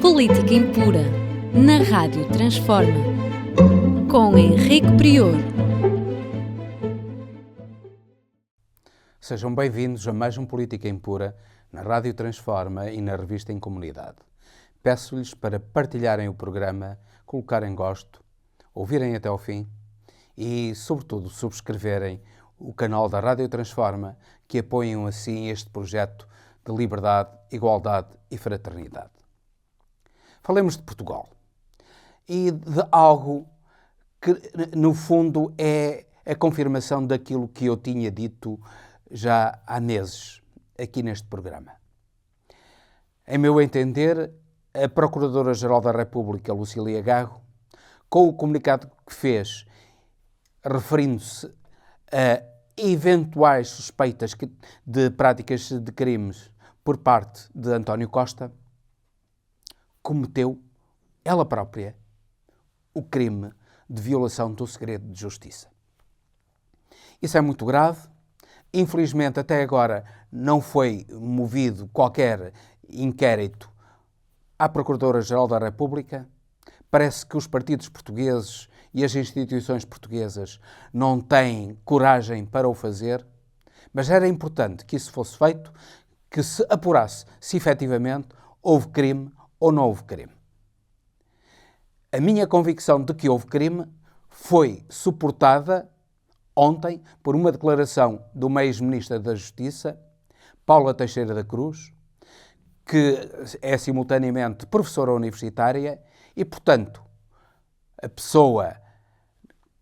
Política Impura, na Rádio Transforma, com Henrique Prior. Sejam bem-vindos a mais um Política Impura, na Rádio Transforma e na revista Em Comunidade. Peço-lhes para partilharem o programa, colocarem gosto, ouvirem até ao fim e, sobretudo, subscreverem o canal da Rádio Transforma, que apoiam assim este projeto de liberdade, igualdade e fraternidade. Falemos de Portugal e de algo que, no fundo, é a confirmação daquilo que eu tinha dito já há meses aqui neste programa. Em meu entender, a Procuradora-Geral da República, Lucília Gago, com o comunicado que fez, referindo-se a eventuais suspeitas de práticas de crimes por parte de António Costa, cometeu, ela própria, o crime de violação do segredo de justiça. Isso é muito grave. Infelizmente, até agora, não foi movido qualquer inquérito à Procuradora-Geral da República. Parece que os partidos portugueses e as instituições portuguesas não têm coragem para o fazer, mas era importante que isso fosse feito, que se apurasse se efetivamente houve crime ou não houve crime. A minha convicção de que houve crime foi suportada ontem por uma declaração do ex-ministro da Justiça, Paula Teixeira da Cruz, que é simultaneamente professora universitária e, portanto, a pessoa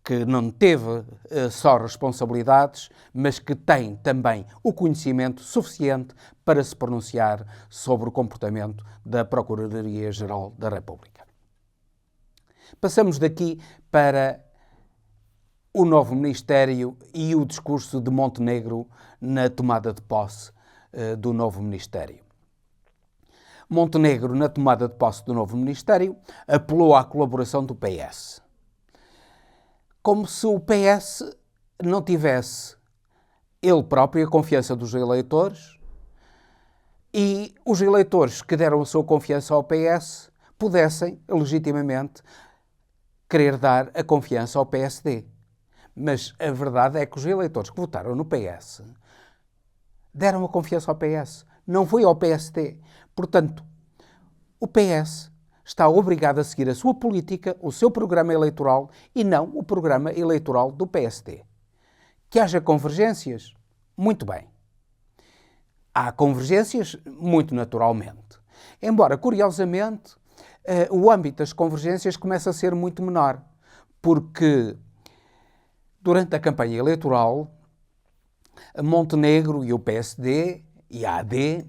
que não teve só responsabilidades, mas que tem também o conhecimento suficiente para se pronunciar sobre o comportamento da Procuradoria-Geral da República. Passamos daqui para o novo Ministério e o discurso de Montenegro na tomada de posse do novo Ministério. Montenegro, na tomada de posse do novo Ministério, apelou à colaboração do PS. Como se o PS não tivesse ele próprio a confiança dos eleitores e os eleitores que deram a sua confiança ao PS pudessem, legitimamente, querer dar a confiança ao PSD. Mas a verdade é que os eleitores que votaram no PS deram a confiança ao PS. Não foi ao PSD. Portanto, o PS está obrigado a seguir a sua política, o seu programa eleitoral e não o programa eleitoral do PSD. Que haja convergências? Muito bem. Há convergências muito naturalmente. Embora, curiosamente, o âmbito das convergências começa a ser muito menor, porque durante a campanha eleitoral, Montenegro e o PSD e a AD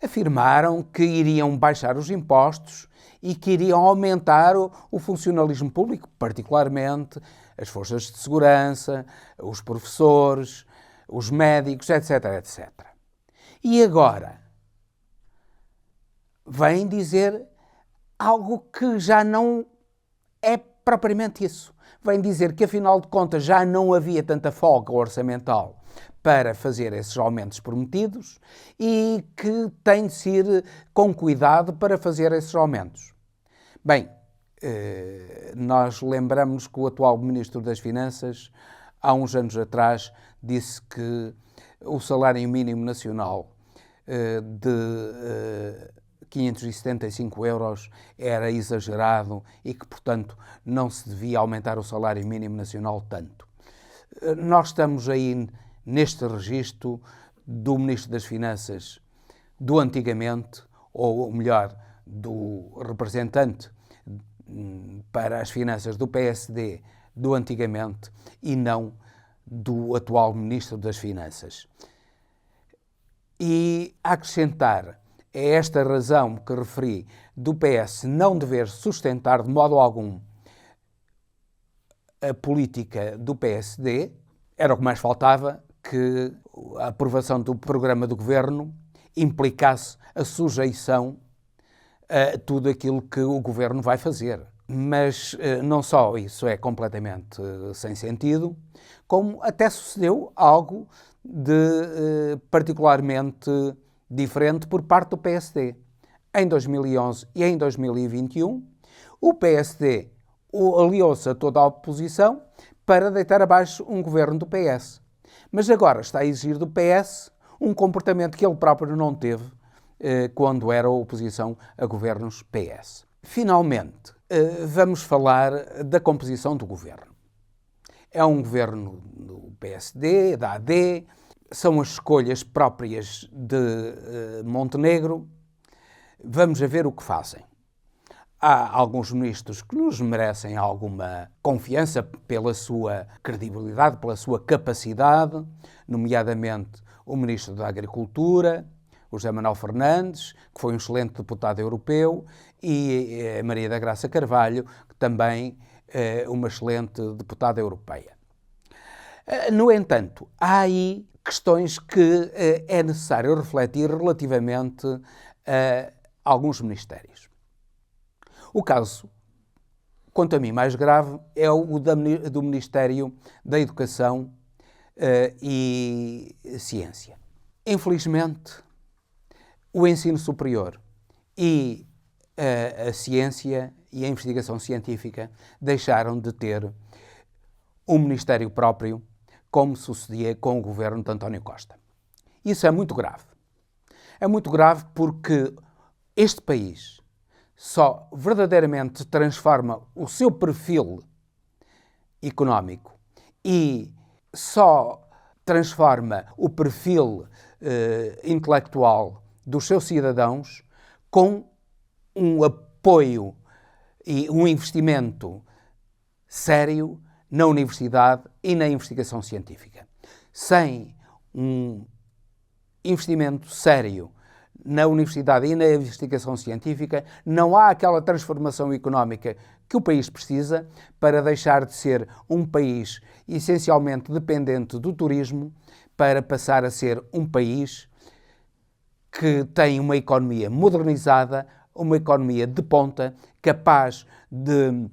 afirmaram que iriam baixar os impostos e que iriam aumentar o funcionalismo público, particularmente as forças de segurança, os professores, os médicos, etc, etc. E agora vêm dizer algo que já não é propriamente isso. Vêm dizer que, afinal de contas, já não havia tanta folga orçamental para fazer esses aumentos prometidos e que tem de ser com cuidado para fazer esses aumentos. Bem, nós lembramos que o atual Ministro das Finanças, há uns anos atrás, disse que o salário mínimo nacional de 575 euros era exagerado e que, portanto, não se devia aumentar o salário mínimo nacional tanto. Nós estamos aí neste registro do Ministro das Finanças do antigamente, ou melhor, do representante para as finanças do PSD do antigamente e não do atual Ministro das Finanças. E a acrescentar é esta razão que referi do PS não dever sustentar de modo algum a política do PSD, era o que mais faltava, que a aprovação do programa do Governo implicasse a sujeição a tudo aquilo que o Governo vai fazer. Mas não só isso é completamente sem sentido, como até sucedeu algo de particularmente diferente por parte do PSD. em 2011 e em 2021, o PSD aliou-se a toda a oposição para deitar abaixo um governo do PS. Mas agora está a exigir do PS um comportamento que ele próprio não teve quando era oposição a governos PS. Finalmente, vamos falar da composição do governo. É um governo do PSD, da AD, são as escolhas próprias de Montenegro. Vamos ver o que fazem. Há alguns ministros que nos merecem alguma confiança pela sua credibilidade, pela sua capacidade, nomeadamente o ministro da Agricultura, o José Manuel Fernandes, que foi um excelente deputado europeu, e a Maria da Graça Carvalho, que também é uma excelente deputada europeia. No entanto, há aí questões que é necessário refletir relativamente a alguns ministérios. O caso, quanto a mim, mais grave é o do Ministério da Educação e Ciência. Infelizmente, o ensino superior e a ciência e a investigação científica deixaram de ter um ministério próprio, como sucedia com o governo de António Costa. Isso é muito grave. É muito grave porque este país só verdadeiramente transforma o seu perfil económico e só transforma o perfil intelectual dos seus cidadãos com um apoio e um investimento sério na universidade e na investigação científica. Sem um investimento sério na universidade e na investigação científica, não há aquela transformação económica que o país precisa para deixar de ser um país essencialmente dependente do turismo para passar a ser um país que tem uma economia modernizada, uma economia de ponta, capaz de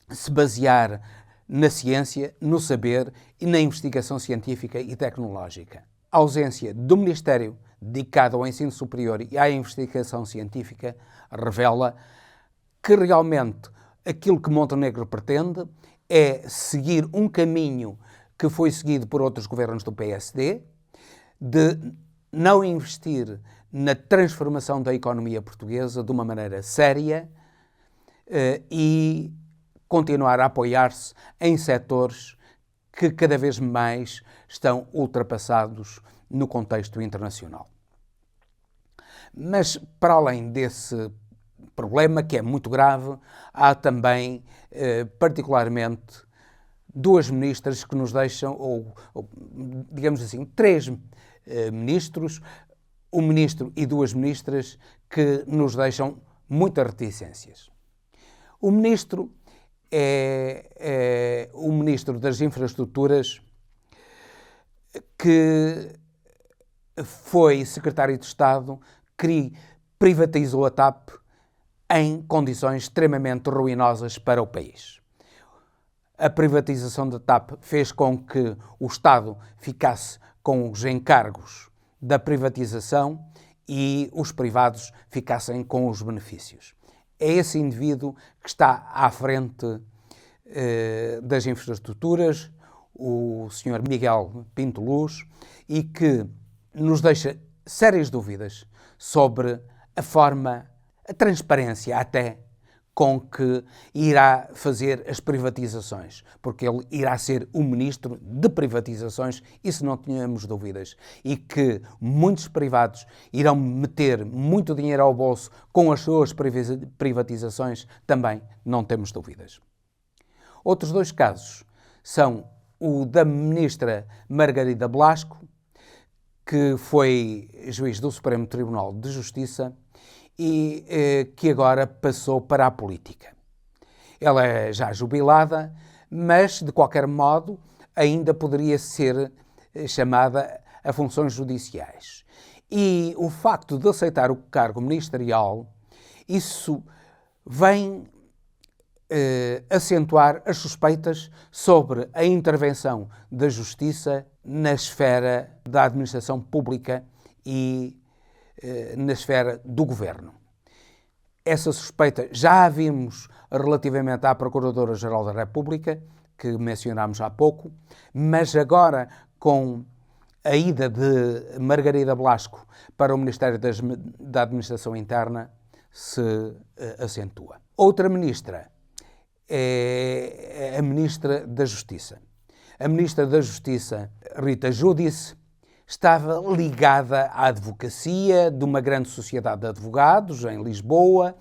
se basear na ciência, no saber e na investigação científica e tecnológica. A ausência do Ministério dedicado ao ensino superior e à investigação científica revela que realmente aquilo que Montenegro pretende é seguir um caminho que foi seguido por outros governos do PSD, de não investir na transformação da economia portuguesa de uma maneira séria e continuar a apoiar-se em setores que cada vez mais estão ultrapassados no contexto internacional. Ou para além desse problema, que é muito grave, há também, particularmente, duas ministras que nos deixam, ou digamos assim, três ministros, um ministro e duas ministras que nos deixam muitas reticências. O ministro é o ministro das Infraestruturas, que foi secretário de Estado, que privatizou a TAP em condições extremamente ruinosas para o país. A privatização da TAP fez com que o Estado ficasse com os encargos da privatização e os privados ficassem com os benefícios. É esse indivíduo que está à frente das infraestruturas, o Sr. Miguel Pinto Luz, e que nos deixa sérias dúvidas sobre a forma, a transparência até, com que irá fazer as privatizações, porque ele irá ser o ministro de privatizações, isso não tínhamos dúvidas, e que muitos privados irão meter muito dinheiro ao bolso com as suas privatizações, também não temos dúvidas. Outros dois casos são o da ministra Margarida Blasco, que foi juiz do Supremo Tribunal de Justiça e que agora passou para a política. Ela é já jubilada, mas, de qualquer modo, ainda poderia ser chamada a funções judiciais. E o facto de aceitar o cargo ministerial, isso vem acentuar as suspeitas sobre a intervenção da Justiça na esfera da administração pública e na esfera do governo. Essa suspeita já a vimos relativamente à Procuradora-Geral da República, que mencionámos há pouco, mas agora com a ida de Margarida Blasco para o Ministério da Administração Interna se acentua. Outra ministra é a Ministra da Justiça. A Ministra da Justiça, Rita Giudice, estava ligada à advocacia de uma grande sociedade de advogados em Lisboa,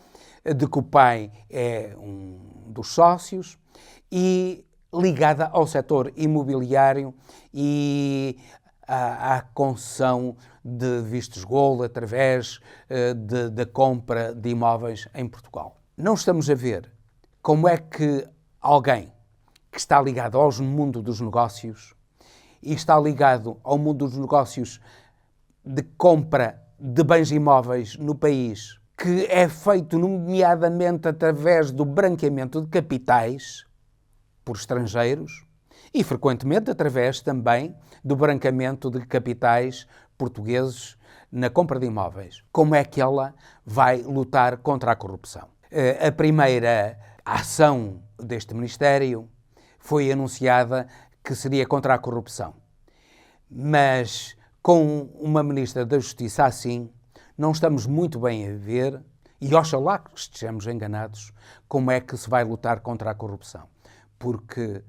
de que o pai é um dos sócios, e ligada ao setor imobiliário e à concessão de vistos gold através da compra de imóveis em Portugal. Não estamos a ver como é que alguém que está ligado ao mundo dos negócios e está ligado ao mundo dos negócios de compra de bens imóveis no país, que é feito nomeadamente através do branqueamento de capitais por estrangeiros e frequentemente através também do branqueamento de capitais portugueses na compra de imóveis. Como é que ela vai lutar contra a corrupção? A primeira ação deste Ministério foi anunciada que seria contra a corrupção. Mas com uma Ministra da Justiça assim, não estamos muito bem a ver, e oxalá que estejamos enganados, como é que se vai lutar contra a corrupção. Porque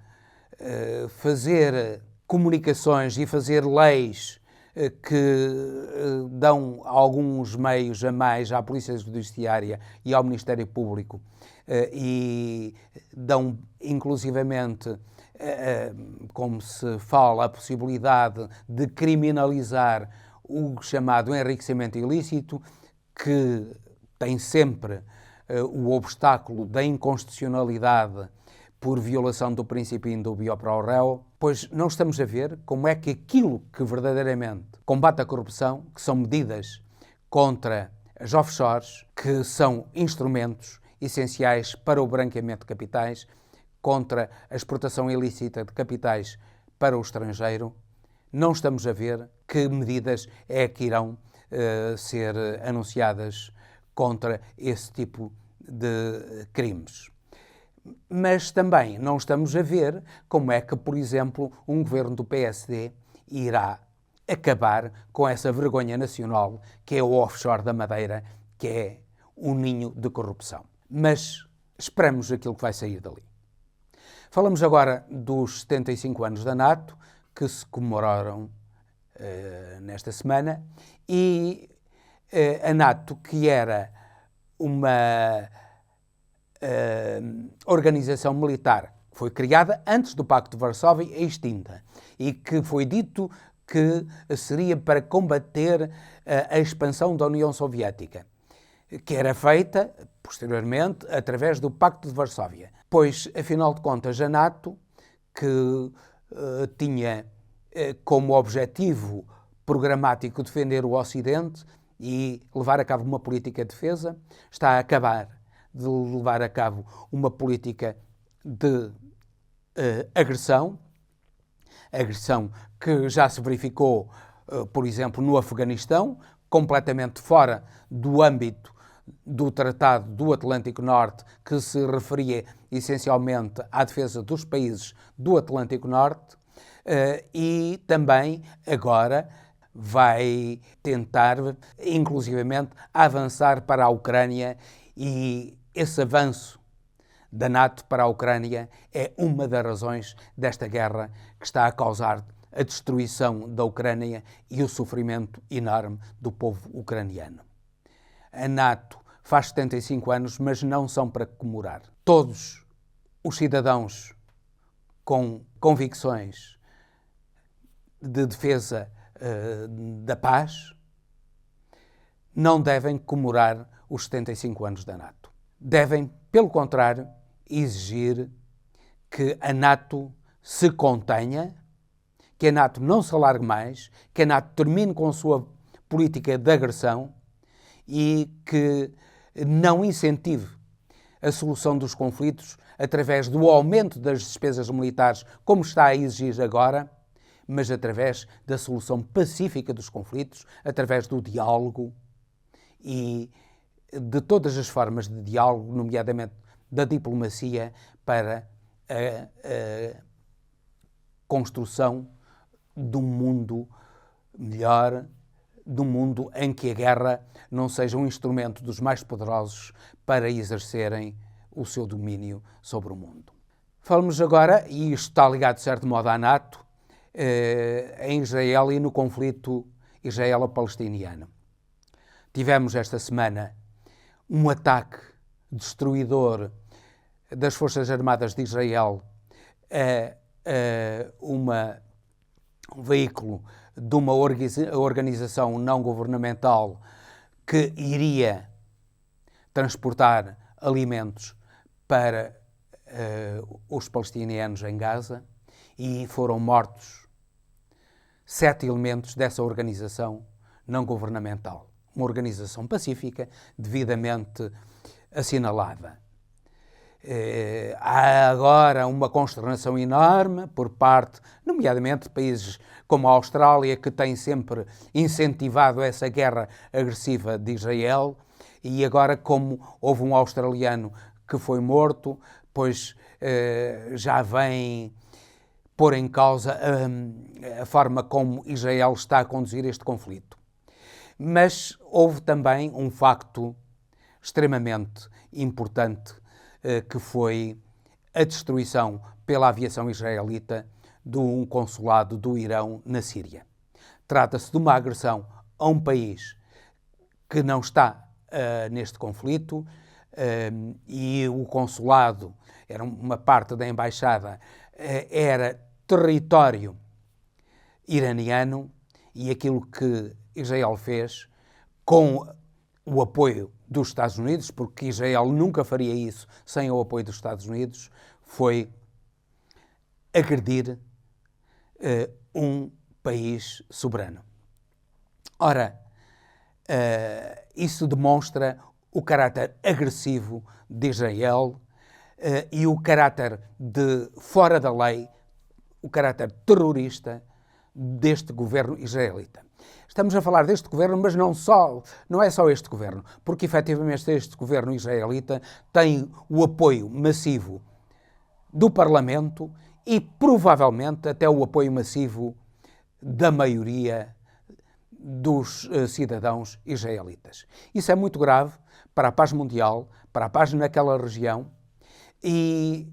fazer comunicações e fazer leis que dão alguns meios a mais à Polícia Judiciária e ao Ministério Público e dão inclusivamente, como se fala, a possibilidade de criminalizar o chamado enriquecimento ilícito, que tem sempre o obstáculo da inconstitucionalidade por violação do princípio indúbio pro reo, pois não estamos a ver como é que aquilo que verdadeiramente combate a corrupção, que são medidas contra as offshores, que são instrumentos essenciais para o branqueamento de capitais, contra a exportação ilícita de capitais para o estrangeiro, não estamos a ver que medidas é que irão ser anunciadas contra esse tipo de crimes. Mas também não estamos a ver como é que, por exemplo, um governo do PSD irá acabar com essa vergonha nacional que é o offshore da Madeira, que é um ninho de corrupção. Mas esperamos aquilo que vai sair dali. Falamos agora dos 75 anos da NATO, que se comemoraram nesta semana, e a NATO, que era uma organização militar que foi criada antes do Pacto de Varsóvia e extinta, e que foi dito que seria para combater a expansão da União Soviética, que era feita, posteriormente, através do Pacto de Varsóvia. Pois, afinal de contas, a NATO, que tinha como objetivo programático defender o Ocidente e levar a cabo uma política de defesa, está a acabar de levar a cabo uma política de agressão que já se verificou, por exemplo, no Afeganistão, completamente fora do âmbito do Tratado do Atlântico Norte, que se referia essencialmente à defesa dos países do Atlântico Norte, e também agora vai tentar, inclusivamente, avançar para a Ucrânia, e esse avanço da NATO para a Ucrânia é uma das razões desta guerra que está a causar a destruição da Ucrânia e o sofrimento enorme do povo ucraniano. A NATO faz 75 anos, mas não são para comemorar. Todos os cidadãos com convicções de defesa da paz não devem comemorar os 75 anos da NATO. Devem, pelo contrário, exigir que a NATO se contenha, que a NATO não se alargue mais, que a NATO termine com a sua política de agressão e que não incentive a solução dos conflitos através do aumento das despesas militares, como está a exigir agora, mas através da solução pacífica dos conflitos, através do diálogo e de todas as formas de diálogo, nomeadamente da diplomacia, para a construção de um mundo melhor, de um mundo em que a guerra não seja um instrumento dos mais poderosos para exercerem o seu domínio sobre o mundo. Falamos agora, e isto está ligado de certo modo à NATO, em Israel e no conflito israelo-palestiniano. Tivemos esta semana um ataque destruidor das Forças Armadas de Israel a um veículo de uma organização não governamental que iria transportar alimentos para os palestinianos em Gaza, e foram mortos 7 elementos dessa organização não governamental. Uma organização pacífica, devidamente assinalada. Há agora uma consternação enorme por parte, nomeadamente, de países como a Austrália, que têm sempre incentivado essa guerra agressiva de Israel, e agora, como houve um australiano que foi morto, pois já vem pôr em causa a forma como Israel está a conduzir este conflito. Mas houve também um facto extremamente importante, que foi a destruição pela aviação israelita de um consulado do Irão na Síria. Trata-se de uma agressão a um país que não está neste conflito, e o consulado, era uma parte da embaixada, era território iraniano, e aquilo que Israel fez, com o apoio dos Estados Unidos, porque Israel nunca faria isso sem o apoio dos Estados Unidos, foi agredir um país soberano. Ora, isso demonstra o caráter agressivo de Israel e o caráter de fora da lei, o caráter terrorista deste governo israelita. Estamos a falar deste governo, mas não é só este governo, porque efetivamente este governo israelita tem o apoio massivo do Parlamento e provavelmente até o apoio massivo da maioria dos cidadãos israelitas. Isso é muito grave para a paz mundial, para a paz naquela região, e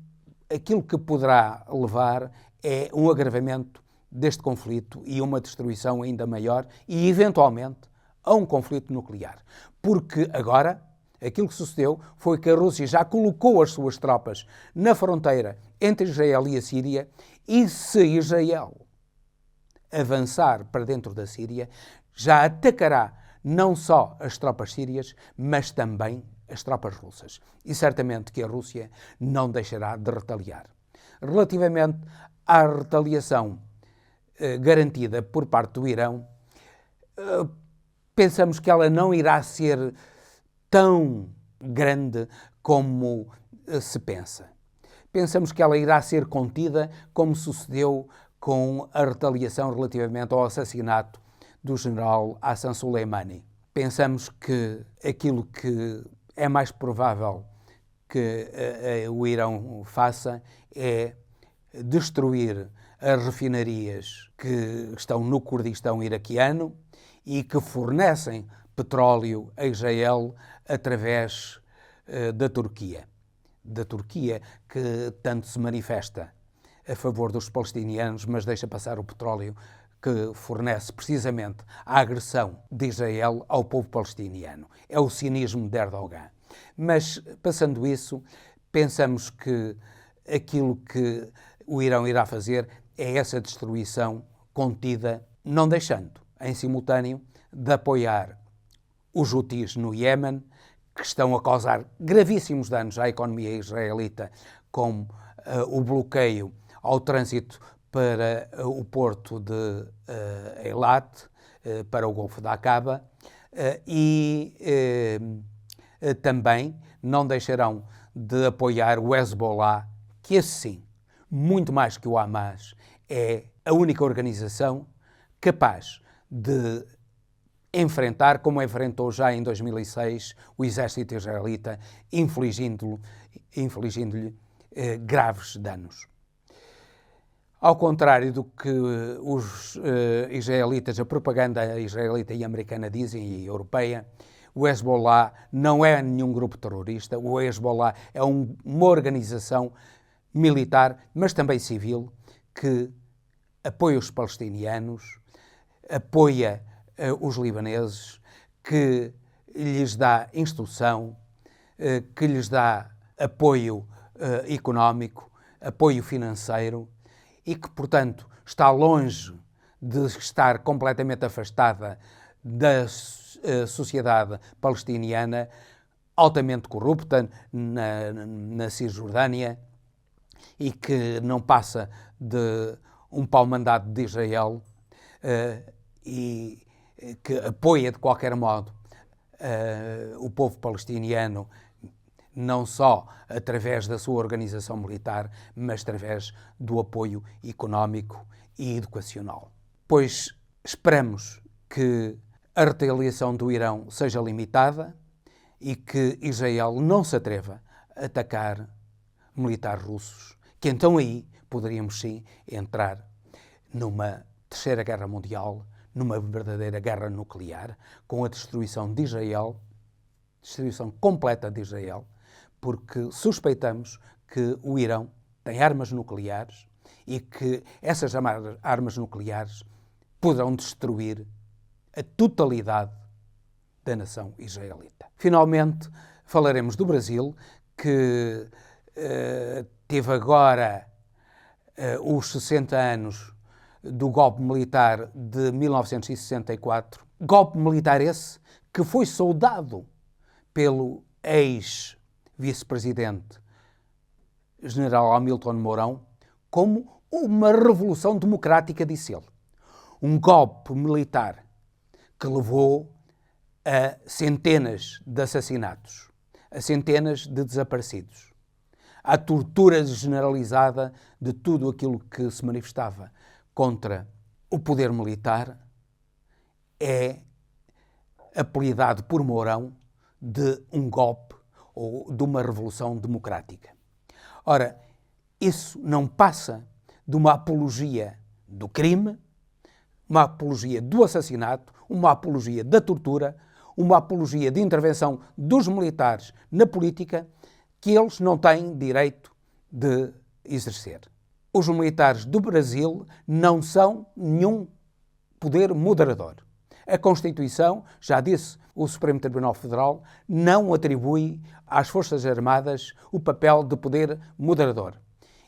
aquilo que poderá levar é um agravamento deste conflito e uma destruição ainda maior e, eventualmente, a um conflito nuclear. Porque agora, aquilo que sucedeu foi que a Rússia já colocou as suas tropas na fronteira entre Israel e a Síria, e se Israel avançar para dentro da Síria, já atacará não só as tropas sírias, mas também as tropas russas. E certamente que a Rússia não deixará de retaliar. Relativamente à retaliação garantida por parte do Irão, pensamos que ela não irá ser tão grande como se pensa. Pensamos que ela irá ser contida, como sucedeu com a retaliação relativamente ao assassinato do general Hassan Soleimani. Pensamos que aquilo que é mais provável que o Irão faça é destruir as refinarias que estão no Kurdistão iraquiano e que fornecem petróleo a Israel através da Turquia. Da Turquia, que tanto se manifesta a favor dos palestinianos, mas deixa passar o petróleo que fornece precisamente a agressão de Israel ao povo palestiniano. É o cinismo de Erdogan. Mas, passando isso, pensamos que aquilo que o Irão irá fazer é essa destruição contida, não deixando, em simultâneo, de apoiar os Houthis no Iémen, que estão a causar gravíssimos danos à economia israelita, com o bloqueio ao trânsito para o porto de Eilat, para o Golfo da Aqaba, e também não deixarão de apoiar o Hezbollah, que assim, muito mais que o Hamas, é a única organização capaz de enfrentar, como enfrentou já em 2006, o exército israelita, infligindo-lhe graves danos. Ao contrário do que os israelitas, a propaganda israelita e americana dizem, e europeia, o Hezbollah não é nenhum grupo terrorista. O Hezbollah é uma organização militar, mas também civil, que apoia os palestinianos, apoia os libaneses, que lhes dá instrução, que lhes dá apoio económico, apoio financeiro, e que, portanto, está longe de estar completamente afastada da sociedade palestiniana, altamente corrupta na Cisjordânia, e que não passa de um pau-mandado de Israel, e que apoia de qualquer modo o povo palestiniano, não só através da sua organização militar, mas através do apoio económico e educacional. Pois esperamos que a retaliação do Irão seja limitada e que Israel não se atreva a atacar militares russos, que então aí poderíamos sim entrar numa terceira guerra mundial, numa verdadeira guerra nuclear, com a destruição de Israel, destruição completa de Israel, porque suspeitamos que o Irão tem armas nucleares e que essas armas nucleares poderão destruir a totalidade da nação israelita. Finalmente, falaremos do Brasil, que teve agora os 60 anos do golpe militar de 1964. Golpe militar esse que foi saudado pelo ex-vice-presidente general Hamilton Mourão como uma revolução democrática, disse ele. Um golpe militar que levou a centenas de assassinatos, a centenas de desaparecidos, à tortura generalizada de tudo aquilo que se manifestava contra o poder militar, é apelidado por Mourão de um golpe ou de uma revolução democrática. Ora, isso não passa de uma apologia do crime, uma apologia do assassinato, uma apologia da tortura, uma apologia de intervenção dos militares na política que eles não têm direito de exercer. Os militares do Brasil não são nenhum poder moderador. A Constituição, já disse o Supremo Tribunal Federal, não atribui às Forças Armadas o papel de poder moderador.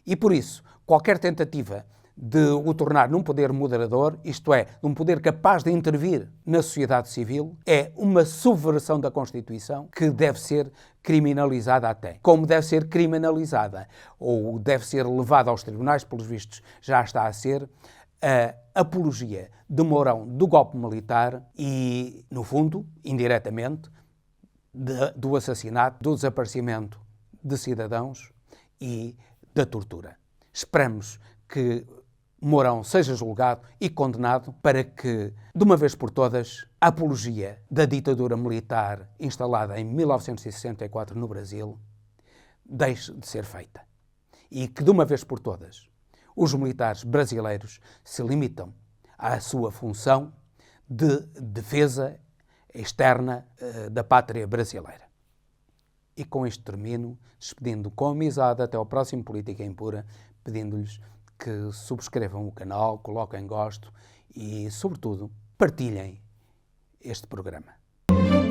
E por isso, qualquer tentativa de o tornar num poder moderador, isto é, num poder capaz de intervir na sociedade civil, é uma subversão da Constituição que deve ser criminalizada até. Como deve ser criminalizada, ou deve ser levada aos tribunais, pelos vistos já está a ser, a apologia de Mourão do golpe militar e, no fundo, indiretamente, do assassinato, do desaparecimento de cidadãos e da tortura. Esperamos que Mourão seja julgado e condenado para que, de uma vez por todas, a apologia da ditadura militar instalada em 1964 no Brasil deixe de ser feita. E que, de uma vez por todas, os militares brasileiros se limitam à sua função de defesa externa da pátria brasileira. E com isto termino, despedindo com amizade até ao próximo Política Impura, pedindo-lhes que subscrevam o canal, coloquem gosto e, sobretudo, partilhem este programa.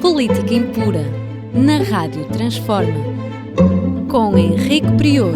Política Impura, na Rádio Transforma, com Henrique Prior.